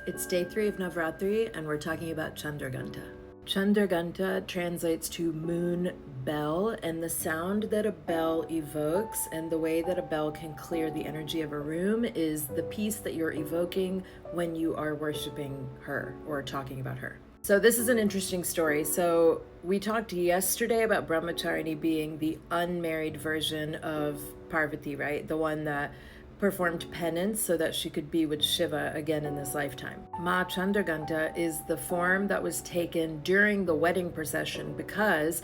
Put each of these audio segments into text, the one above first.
It's day 3 of Navratri, and we're talking about Chandraghanta. Chandraghanta translates to moon bell, and the sound that a bell evokes and the way that a bell can clear the energy of a room is the peace that you're evoking when you are worshiping her or talking about her. So this is an interesting story. So we talked yesterday about Brahmacharini being the unmarried version of Parvati, right? The one that performed penance so that she could be with Shiva again in this lifetime. Ma Chandraghanta is the form that was taken during the wedding procession because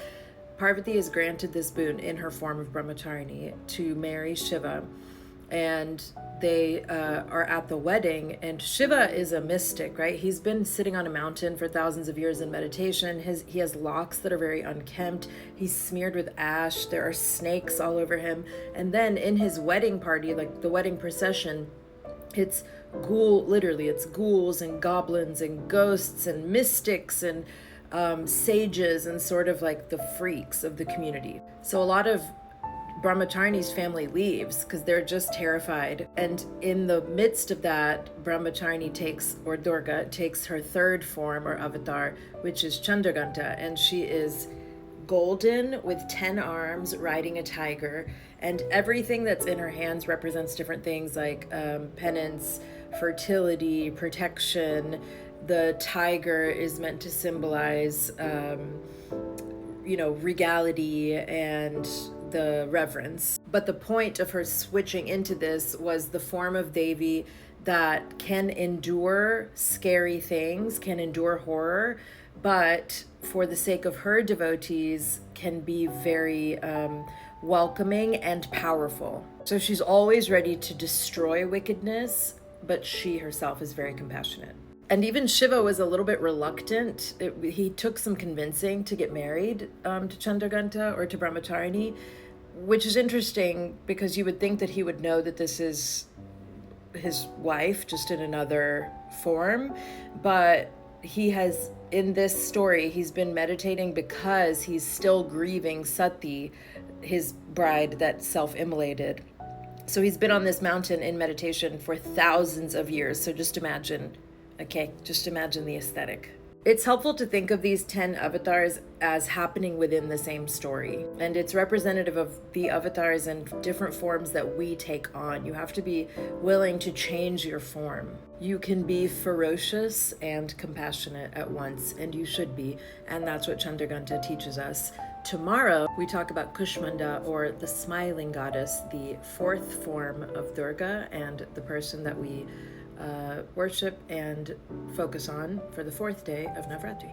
Parvati is granted this boon in her form of Brahmacharini to marry Shiva, and they are at the wedding, and Shiva is a mystic, right? He's been sitting on a mountain for thousands of years in meditation. He has locks that are very unkempt. He's smeared with ash. There are snakes all over him. And then in his wedding party, like the wedding procession, it's literally it's ghouls and goblins and ghosts and mystics and sages and sort of like the freaks of the community. So a lot of Brahmacharini's family leaves because they're just terrified. And in the midst of that, Brahmacharini Durga takes her third form or avatar, which is Chandraghanta, and she is golden with 10 arms riding a tiger, and everything that's in her hands represents different things like penance, fertility, protection. The tiger is meant to symbolize regality and the reverence. But the point of her switching into this was the form of Devi that can endure scary things, can endure horror, but for the sake of her devotees can be very welcoming and powerful. So she's always ready to destroy wickedness, but she herself is very compassionate. And even Shiva was a little bit reluctant. He took some convincing to get married to Chandraghanta or to Brahmacharini, which is interesting because you would think that he would know that this is his wife, just in another form. But he has, in this story, he's been meditating because he's still grieving Sati, his bride that self-immolated. So he's been on this mountain in meditation for thousands of years. So just imagine the aesthetic. It's helpful to think of these 10 avatars as happening within the same story. And it's representative of the avatars and different forms that we take on. You have to be willing to change your form. You can be ferocious and compassionate at once, and you should be. And that's what Chandraghanta teaches us. Tomorrow, we talk about Kushmanda, or the smiling goddess, the fourth form of Durga, and the person that we worship and focus on for the fourth day of Navratri.